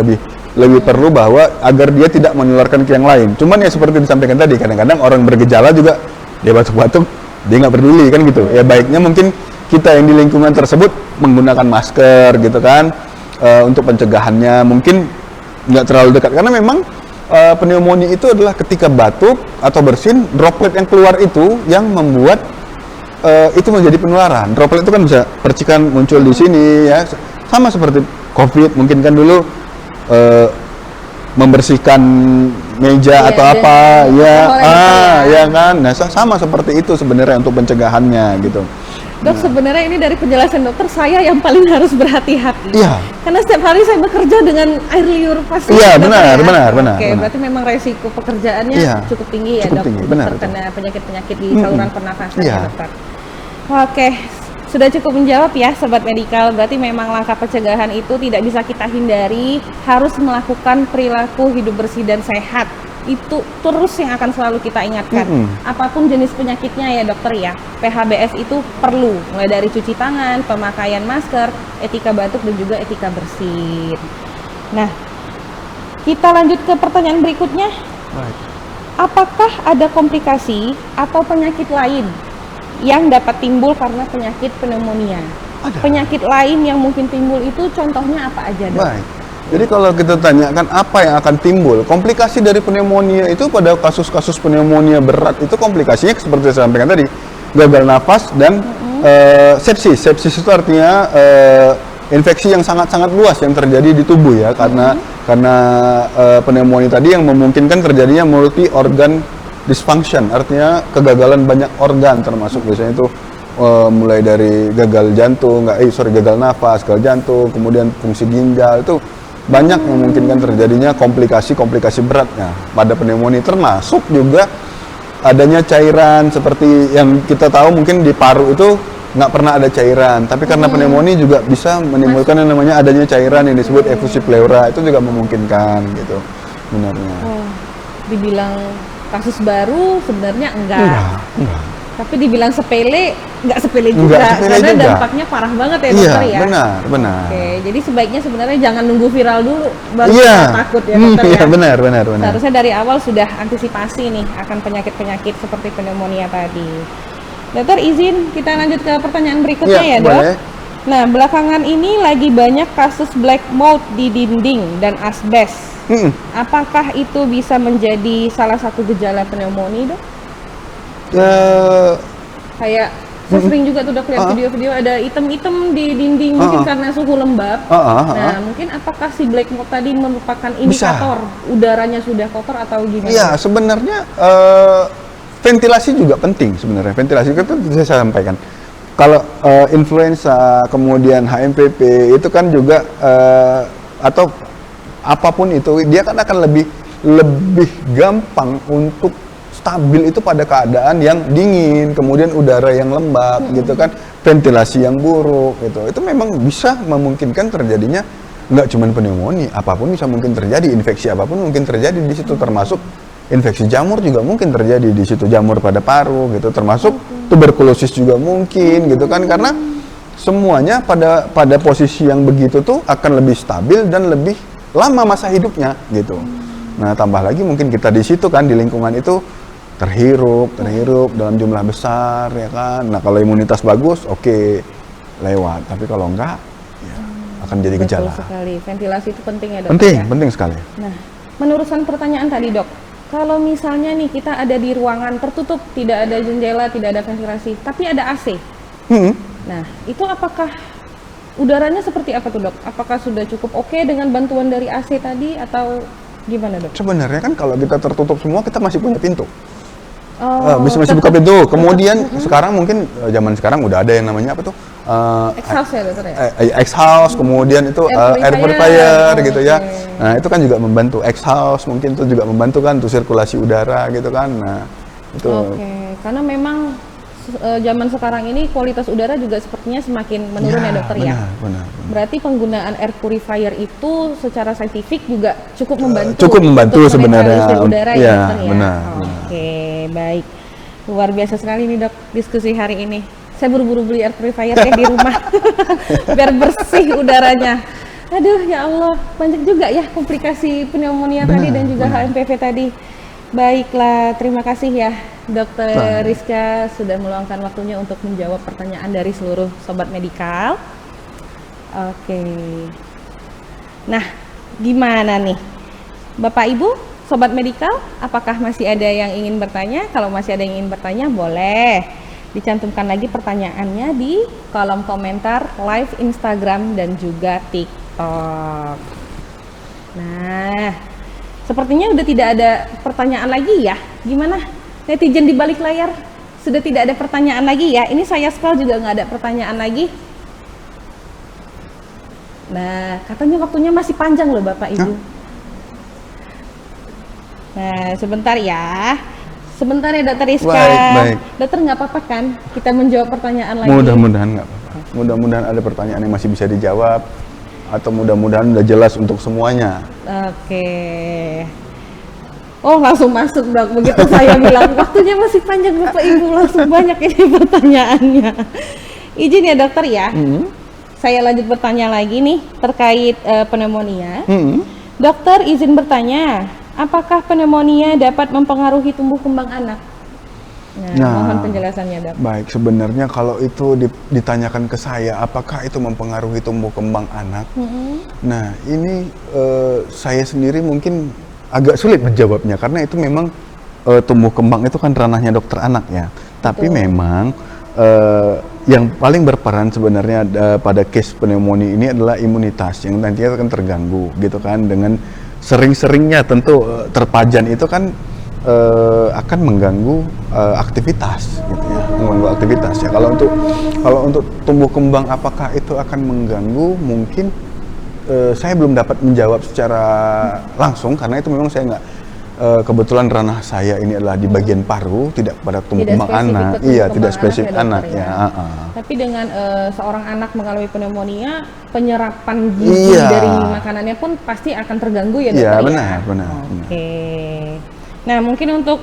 lebih perlu bahwa agar dia tidak menularkan ke yang lain. Cuman ya seperti disampaikan tadi, kadang-kadang orang bergejala juga dia batuk-batuk dia nggak peduli kan gitu. Ya baiknya mungkin kita yang di lingkungan tersebut menggunakan masker gitu kan untuk pencegahannya, mungkin nggak terlalu dekat karena memang pneumonia itu adalah ketika batuk atau bersin, droplet yang keluar itu yang membuat itu menjadi penularan. Droplet itu kan bisa percikan muncul di sini ya, sama seperti COVID mungkin kan dulu membersihkan meja atau apa ya kan. Nah sama seperti itu sebenarnya untuk pencegahannya gitu. Dok, sebenarnya ini dari penjelasan dokter saya yang paling harus berhati-hati. Iya. Karena setiap hari saya bekerja dengan air liur pasien. Iya, benar. Oke, berarti memang resiko pekerjaannya cukup tinggi ya, dok. Terkena penyakit-penyakit di saluran pernafasan ya, dokter. Oke, sudah cukup menjawab ya, sobat medikal. Berarti memang langkah pencegahan itu tidak bisa kita hindari, harus melakukan perilaku hidup bersih dan sehat. Itu terus yang akan selalu kita ingatkan. Apapun jenis penyakitnya ya dokter ya, PHBS itu perlu, mulai dari cuci tangan, pemakaian masker, etika batuk dan juga etika bersin. Nah, kita lanjut ke pertanyaan berikutnya. apakah ada komplikasi atau penyakit lain yang dapat timbul karena penyakit pneumonia? Ada. Penyakit lain yang mungkin timbul itu contohnya apa aja, Dok? Baik. Jadi kalau kita tanyakan apa yang akan timbul, komplikasi dari pneumonia itu pada kasus-kasus pneumonia berat itu komplikasinya seperti saya sampaikan tadi, gagal nafas dan sepsis. Sepsis itu artinya infeksi yang sangat-sangat luas yang terjadi di tubuh ya, karena pneumonia tadi yang memungkinkan terjadinya multi organ dysfunction, artinya kegagalan banyak organ, termasuk biasanya itu mulai dari gagal jantung, gagal nafas, gagal jantung, kemudian fungsi ginjal, itu banyak yang memungkinkan terjadinya komplikasi-komplikasi beratnya pada pneumonia, termasuk juga adanya cairan seperti yang kita tahu mungkin di paru itu nggak pernah ada cairan, tapi karena pneumonia juga bisa menimbulkan yang namanya adanya cairan yang disebut efusi pleura, itu juga memungkinkan gitu sebenarnya. Dibilang kasus baru sebenarnya enggak. Tapi dibilang sepele, nggak sepele juga, karena juga dampaknya parah banget ya dokter ya. Benar. Oke, jadi sebaiknya sebenarnya jangan nunggu viral dulu baru kita takut ya dokter ya. Benar. Seharusnya dari awal sudah antisipasi nih akan penyakit-penyakit seperti pneumonia tadi. Dokter izin kita lanjut ke pertanyaan berikutnya ya dok. Boleh. Nah belakangan ini lagi banyak kasus black mold di dinding dan asbes. Apakah itu bisa menjadi salah satu gejala pneumonia dok? Kayak saya sering juga tuh dok lihat video-video ada item-item di dinding mungkin karena suhu lembab. Nah mungkin apakah si black mold tadi merupakan indikator udaranya sudah kotor atau gimana? Iya sebenarnya ventilasi juga penting sebenarnya. Ventilasi itu saya sampaikan. Kalau influenza kemudian HMPP itu kan juga atau apapun itu dia kan akan lebih gampang untuk stabil itu pada keadaan yang dingin, kemudian udara yang lembab gitu kan, ventilasi yang buruk gitu. Itu memang bisa memungkinkan terjadinya nggak cuma pneumonia, apapun bisa mungkin terjadi, infeksi apapun mungkin terjadi di situ, termasuk infeksi jamur juga mungkin terjadi di situ, jamur pada paru gitu, termasuk tuberkulosis juga mungkin gitu kan, karena semuanya pada posisi yang begitu tuh akan lebih stabil dan lebih lama masa hidupnya gitu. Nah tambah lagi mungkin kita di situ kan, di lingkungan itu terhirup dalam jumlah besar ya kan. Nah kalau imunitas bagus oke, lewat, tapi kalau enggak ya akan jadi gejala. Betul sekali, ventilasi itu penting ya dok. Penting sekali. Nah meneruskan pertanyaan tadi dok, kalau misalnya nih kita ada di ruangan tertutup, tidak ada jendela, tidak ada ventilasi, tapi ada AC. Nah itu apakah udaranya seperti apa tuh dok? Apakah sudah cukup oke dengan bantuan dari AC tadi atau gimana dok? Sebenarnya kan kalau kita tertutup semua, kita masih punya pintu. Masih buka pintu. Kemudian sekarang mungkin zaman sekarang udah ada yang namanya apa tuh? Exhaust ya dokter ya? Exhaust, kemudian itu air purifier gitu ya. Okay. Nah itu kan juga membantu. Exhaust mungkin itu juga membantu kan untuk sirkulasi udara gitu kan. Nah itu. Oke, karena memang zaman sekarang ini kualitas udara juga sepertinya semakin menurun ya dokter ya. Benar. Berarti penggunaan air purifier itu secara saintifik juga cukup membantu. Cukup membantu sebenarnya. Udara ya dokter ya. Benar. Oke, baik. Luar biasa sekali nih dok diskusi hari ini. Saya buru-buru beli air purifier ya di rumah biar bersih udaranya. Aduh ya Allah, banyak juga ya komplikasi pneumonia tadi dan juga HMPV tadi. Baiklah, terima kasih ya Dr. Rizka sudah meluangkan waktunya untuk menjawab pertanyaan dari seluruh Sobat Medikal. Oke. Nah, gimana nih? Bapak Ibu, Sobat Medikal, apakah masih ada yang ingin bertanya? Kalau masih ada yang ingin bertanya, boleh dicantumkan lagi pertanyaannya di kolom komentar live Instagram dan juga TikTok. Nah, sepertinya udah tidak ada pertanyaan lagi ya. Gimana? Netizen di balik layar sudah tidak ada pertanyaan lagi ya. Ini saya scroll juga nggak ada pertanyaan lagi. Nah, katanya waktunya masih panjang loh Bapak Ibu. Nah, sebentar ya. Sebentar ya Dokter Rizka. Baik. Dokter nggak apa-apa kan kita menjawab pertanyaan lagi? Mudah-mudahan nggak apa-apa. Mudah-mudahan ada pertanyaan yang masih bisa dijawab. Atau mudah-mudahan udah jelas untuk semuanya. Oke. Oh langsung masuk dok, begitu saya bilang waktunya masih panjang Bapak Ibu, langsung banyak ini pertanyaannya. Izin ya dokter ya, saya lanjut bertanya lagi nih terkait pneumonia. Dokter izin bertanya, apakah pneumonia dapat mempengaruhi tumbuh kembang anak? Nah, mohon penjelasannya, Dok. Baik, sebenarnya kalau itu ditanyakan ke saya, apakah itu mempengaruhi tumbuh kembang anak? Nah, ini saya sendiri mungkin agak sulit menjawabnya karena itu memang tumbuh kembang itu kan ranahnya dokter anak ya. Tapi memang yang paling berperan sebenarnya pada case pneumonia ini adalah imunitas yang nantinya akan terganggu gitu kan, dengan sering-seringnya tentu terpajan itu kan akan mengganggu aktivitas gitu ya, mengganggu aktivitas ya. Kalau untuk tumbuh kembang apakah itu akan mengganggu, mungkin saya belum dapat menjawab secara langsung karena itu memang saya nggak kebetulan ranah saya ini adalah di bagian paru, tidak pada tumbuh kembang anak. Iya, tidak spesifik anak ya. Tapi dengan seorang anak mengalami pneumonia, penyerapan gizi dari makanannya pun pasti akan terganggu ya, dokter. Iya, benar. Oke. Nah, mungkin untuk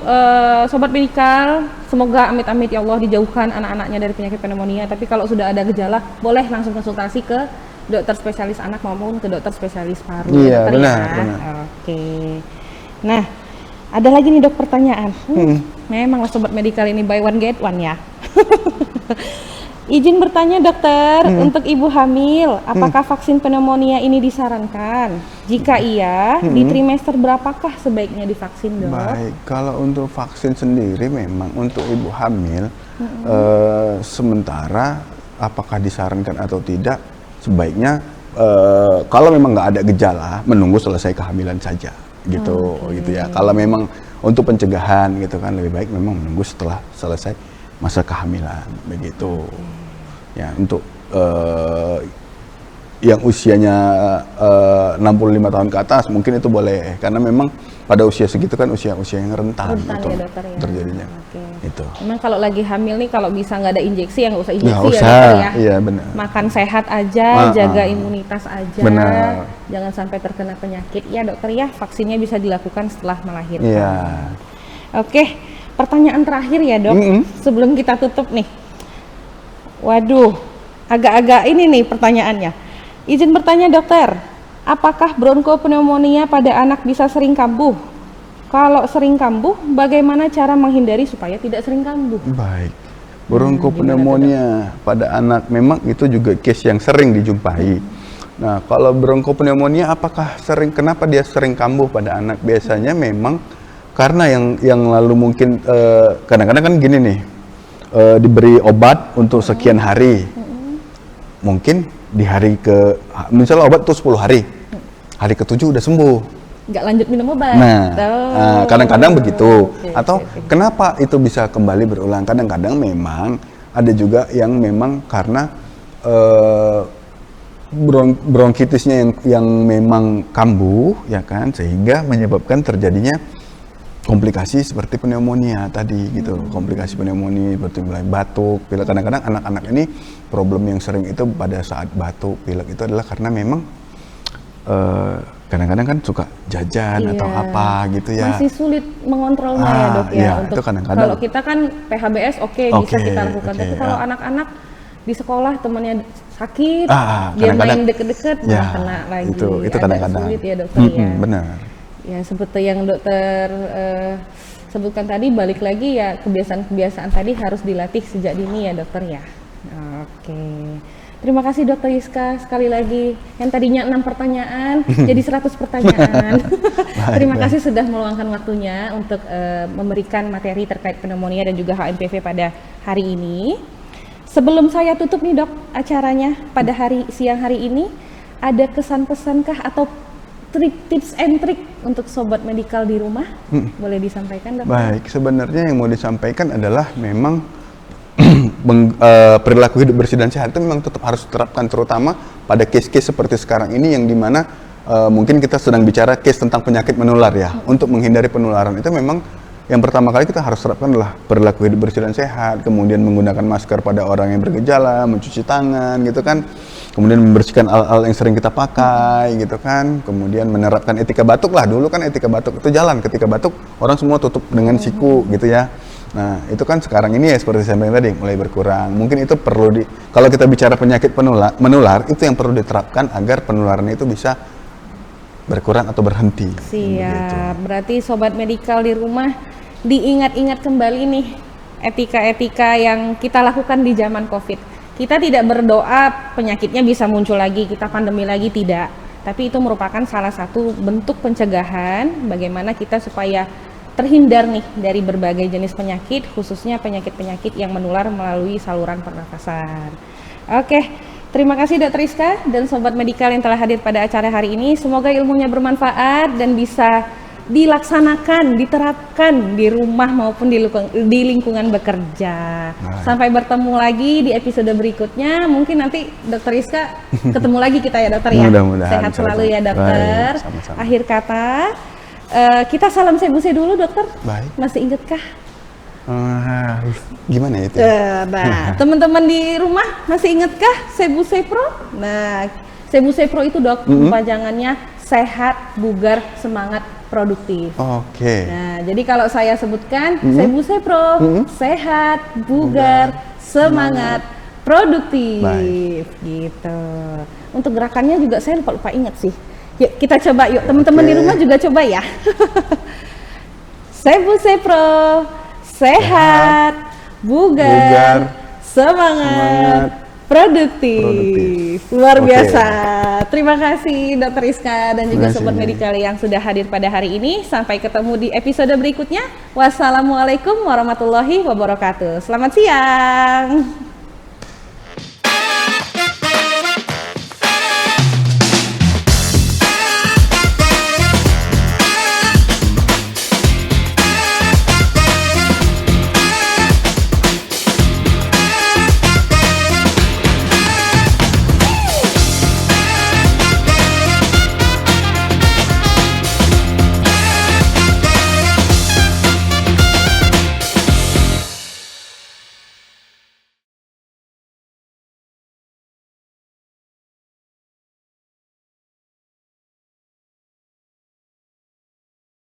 sobat medikal, semoga amit-amit ya Allah dijauhkan anak-anaknya dari penyakit pneumonia. Tapi kalau sudah ada gejala, boleh langsung konsultasi ke dokter spesialis anak maupun ke dokter spesialis paru. Iya, dokter, benar. Oke. Nah, ada lagi nih, Dok, pertanyaan. Memanglah sobat medikal ini buy one get one ya. Izin bertanya, dokter, untuk ibu hamil, apakah vaksin pneumonia ini disarankan? Jika iya, di trimester berapakah sebaiknya divaksin, Dok? Baik, kalau untuk vaksin sendiri memang untuk ibu hamil, sementara apakah disarankan atau tidak, sebaiknya kalau memang nggak ada gejala, menunggu selesai kehamilan saja, gitu ya. Kalau memang untuk pencegahan gitu kan, lebih baik memang menunggu setelah selesai masa kehamilan, begitu. Ya, untuk yang usianya 65 tahun ke atas mungkin itu boleh, karena memang pada usia segitu kan usia-usia yang rentan untuk ya, dokter, ya? terjadinya. Itu. Memang kalau lagi hamil nih, kalau bisa nggak ada injeksi, ya nggak usah injeksi Nggak ya, usah, dokter ya. iya benar. Makan sehat aja, jaga imunitas aja. Benar. Jangan sampai terkena penyakit ya, dokter ya. Vaksinnya bisa dilakukan setelah melahirkan. Iya. Oke, pertanyaan terakhir ya, Dok. Sebelum kita tutup nih. Waduh, agak-agak ini nih pertanyaannya. Izin bertanya, dokter, apakah bronkopneumonia pada anak bisa sering kambuh? Kalau sering kambuh, bagaimana cara menghindari supaya tidak sering kambuh? Baik, bronkopneumonia pada anak memang itu juga case yang sering dijumpai. Nah, kalau bronkopneumonia apakah sering, kenapa dia sering kambuh pada anak? Biasanya memang karena yang lalu mungkin kadang-kadang kan gini nih, diberi obat untuk sekian hari, mungkin di hari ke, misalnya obat tuh 10 hari, hari ke-7 udah sembuh, nggak lanjut minum obat. Nah, kadang-kadang begitu. Atau kenapa itu bisa kembali berulang? Kadang-kadang memang ada juga yang memang karena bronkitisnya yang memang kambuh, ya kan, sehingga menyebabkan terjadinya komplikasi seperti pneumonia tadi gitu. Komplikasi pneumonia seperti mulai batuk, pilek. Kadang-kadang anak-anak ini problem yang sering itu pada saat batuk, pilek itu adalah karena memang kadang-kadang kan suka jajan atau apa gitu ya. Masih sulit mengontrolnya ya, Dok ya. Iya, untuk itu kadang-kadang. Kalau kita kan PHBS bisa kita lakukan. Tapi kalau anak-anak di sekolah temannya sakit, dia main deket-deket, malah kena lagi. Itu kadang-kadang. Sulit ya, dokter ya. Benar. Ya, seperti yang dokter sebutkan tadi, balik lagi ya, kebiasaan-kebiasaan tadi harus dilatih sejak dini ya, dokter ya. Oke. Terima kasih Dokter Yuska sekali lagi. Yang tadinya 6 pertanyaan jadi 100 pertanyaan. Terima kasih sudah meluangkan waktunya untuk memberikan materi terkait pneumonia dan juga HMPV pada hari ini. Sebelum saya tutup nih, Dok, acaranya pada siang hari ini, ada kesan-pesankah atau tips and trik untuk sobat medikal di rumah? Boleh disampaikan, Dok? Baik, sebenarnya yang mau disampaikan adalah memang perilaku hidup bersih dan sehat itu memang tetap harus diterapkan, terutama pada case-case seperti sekarang ini yang dimana mungkin kita sedang bicara case tentang penyakit menular ya. Untuk menghindari penularan itu memang yang pertama kali kita harus terapkan adalah perilaku hidup bersih dan sehat, kemudian menggunakan masker pada orang yang bergejala, mencuci tangan gitu kan, kemudian membersihkan alat-alat yang sering kita pakai gitu kan, kemudian menerapkan etika batuk lah. Dulu kan etika batuk itu jalan, ketika batuk orang semua tutup dengan siku gitu ya. Nah, itu kan sekarang ini ya seperti saya sampaikan tadi mulai berkurang. Mungkin itu perlu kalau kita bicara penyakit menular itu yang perlu diterapkan agar penularan itu bisa berkurang atau berhenti. Siap. Berarti sobat medikal di rumah diingat-ingat kembali nih etika-etika yang kita lakukan di zaman Covid. Kita tidak berdoa penyakitnya bisa muncul lagi, kita pandemi lagi, tidak. Tapi itu merupakan salah satu bentuk pencegahan bagaimana kita supaya terhindar nih dari berbagai jenis penyakit, khususnya penyakit-penyakit yang menular melalui saluran pernafasan. Oke, terima kasih Dr. Rizka dan Sobat Medikal yang telah hadir pada acara hari ini. Semoga ilmunya bermanfaat dan bisa dilaksanakan, diterapkan di rumah maupun di lingkungan bekerja. Sampai bertemu lagi di episode berikutnya. Mungkin nanti Dr. Rizka ketemu lagi kita ya dokter ya. Mudah-mudahan. Sehat selalu ya dokter. Baik, sama-sama. Akhir kata, kita salam sebuse dulu dokter. Baik. Masih ingetkah? Gimana itu? Nah, teman-teman di rumah masih ingetkah Sebuse Pro? Nah, Sebuse Pro itu dok, kepanjangannya sehat, bugar, semangat, produktif. Oke. Nah, jadi kalau saya sebutkan Sebuse Pro, sehat, bugar, semangat, produktif. Baik. Gitu. Untuk gerakannya juga saya lupa ingat sih. Yuk kita coba yuk, teman-teman di rumah juga coba ya. Sebuse Pro, sehat, bugar, semangat, produktif. Luar biasa. Terima kasih Dr. Rizka dan juga Sobat Medikal yang sudah hadir pada hari ini. Sampai ketemu di episode berikutnya. Wassalamualaikum warahmatullahi wabarakatuh. Selamat siang.